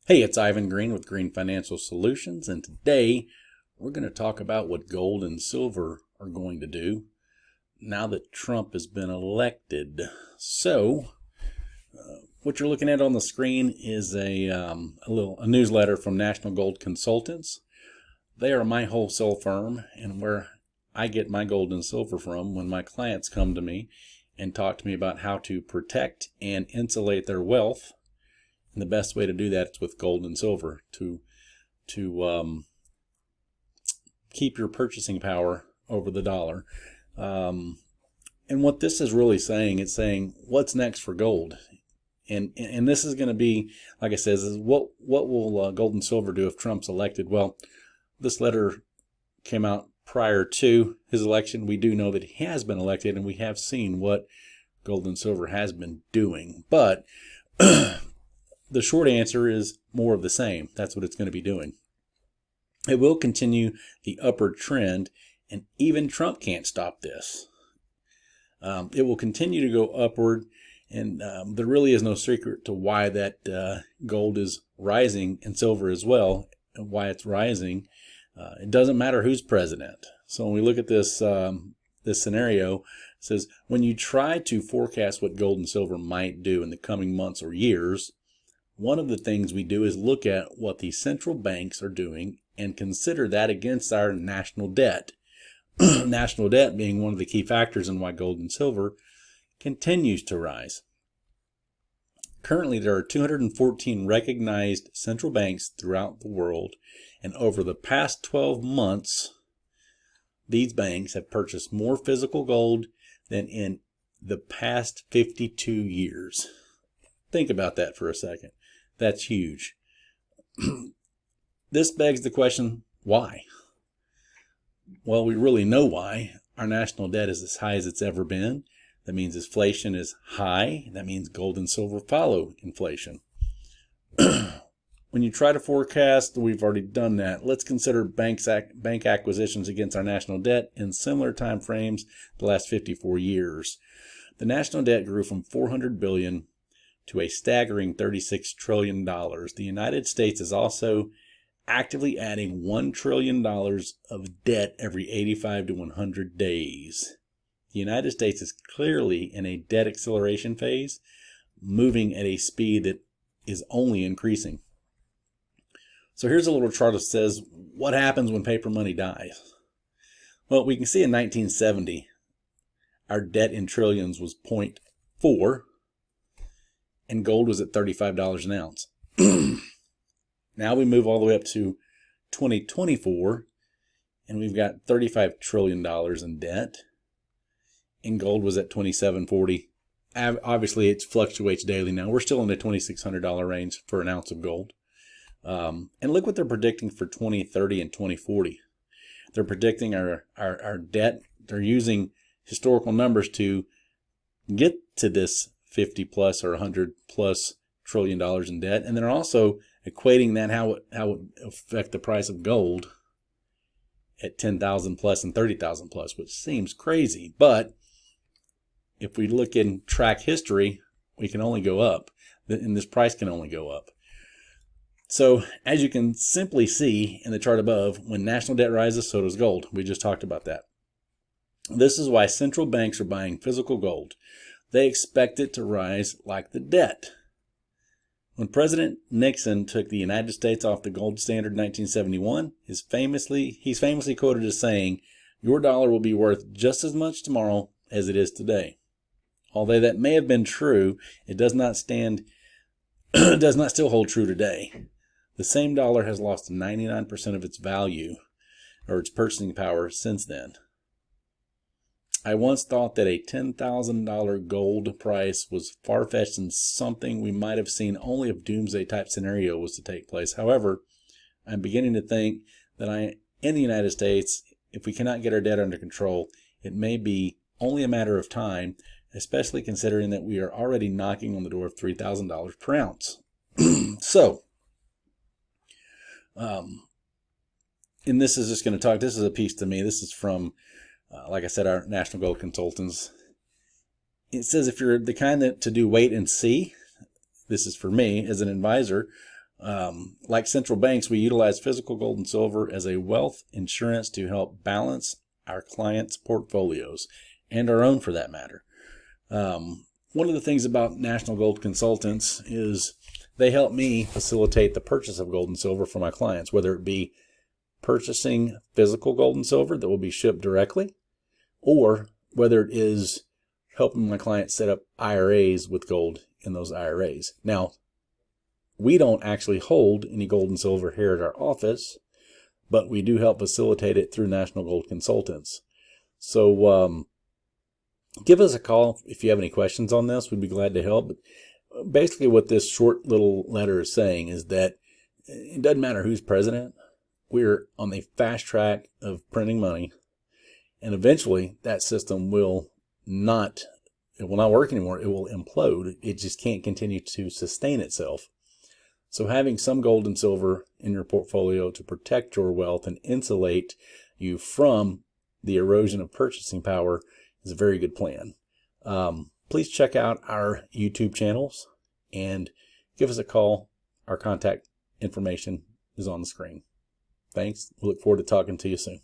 Hey, it's Ivan Green with Green Financial Solutions, and today we're going to talk about what gold and silver are going to do now that Trump has been elected. So, what you're looking at on the screen is a newsletter from National Gold Consultants. They are my wholesale firm, and where I get my gold and silver from when my clients come to me and talk to me about how to protect and insulate their wealth. And the best way to do that is with gold and silver to keep your purchasing power over the dollar. And what this is really saying, it's saying what's next for gold. And this is going to be, like I said, is what will gold and silver do if Trump's elected? Well, this letter came out prior to his election. We do know that he has been elected, and we have seen what gold and silver has been doing. But the short answer is more of the same. That's what it's going to be doing. It will continue the upward trend, and even Trump can't stop this. It will continue to go upward, and there really is no secret to why that gold is rising and silver as well, and why it's rising. It doesn't matter who's president. So when we look at this scenario, it says when you try to forecast what gold and silver might do in the coming months or years, one of the things we do is look at what the central banks are doing and consider that against our national debt. National debt being one of the key factors in why gold and silver continues to rise. Currently, there are 214 recognized central banks throughout the world, and over the past 12 months, these banks have purchased more physical gold than in the past 52 years. Think about that for a second. That's huge. This begs the question, why? Well, we really know why. Our national debt is as high as it's ever been. That means inflation is high. That means gold and silver follow inflation. When you try to forecast, we've already done that. Let's consider bank acquisitions against our national debt in similar time frames the last 54 years. The national debt grew from $400 billion to a staggering $36 trillion. The United States is also actively adding $1 trillion of debt every 85 to 100 days. The United States is clearly in a debt acceleration phase, moving at a speed that is only increasing. So here's a little chart that says what happens when paper money dies. Well, we can see in 1970, our debt in trillions was 0.4, and gold was at $35 an ounce. Now we move all the way up to 2024, and we've got $35 trillion in debt, and gold was at $27.40. Obviously, it fluctuates daily now. We're still in the $2,600 range for an ounce of gold. And look what they're predicting for 2030 and 2040. They're predicting our debt. They're using historical numbers to get to this 50 plus or 100 plus trillion dollars in debt. And they're also equating that how it would affect the price of gold at 10,000 plus and 30,000 plus, which seems crazy. But if we look and track history, we can only go up, and this price can only go up. So as you can simply see in the chart above, when national debt rises, so does gold. We just talked about that. This is why central banks are buying physical gold. They expect it to rise like the debt. When President Nixon took the United States off the gold standard in 1971, he's famously quoted as saying, "Your dollar will be worth just as much tomorrow as it is today." Although that may have been true, it does not still hold true today. The same dollar has lost 99% of its value, or its purchasing power, since then. I once thought that a $10,000 gold price was far-fetched and something we might have seen only if doomsday type scenario was to take place. However, I'm beginning to think that in the United States, if we cannot get our debt under control, it may be only a matter of time, especially considering that we are already knocking on the door of $3,000 per ounce. So, and this is just going to talk, this is a piece to me. This is from, like I said, our National Gold Consultants. It says if you're the kind that to do wait and see, this is for me as an advisor, Like central banks, we utilize physical gold and silver as a wealth insurance to help balance our clients' portfolios and our own for that matter. One of the things about National Gold Consultants is they help me facilitate the purchase of gold and silver for my clients, whether it be purchasing physical gold and silver that will be shipped directly, or whether it is helping my clients set up IRAs with gold in those IRAs. Now, we don't actually hold any gold and silver here at our office, but we do help facilitate it through National Gold Consultants. So give us a call if you have any questions on this. We'd be glad to help. But basically what this short little letter is saying is that it doesn't matter who's president. We're on the fast track of printing money, and eventually that system will not work anymore. It will implode. It just can't continue to sustain itself. So having some gold and silver in your portfolio to protect your wealth and insulate you from the erosion of purchasing power is a very good plan. Please check out our YouTube channels and give us a call. Our contact information is on the screen. Thanks. We look forward to talking to you soon.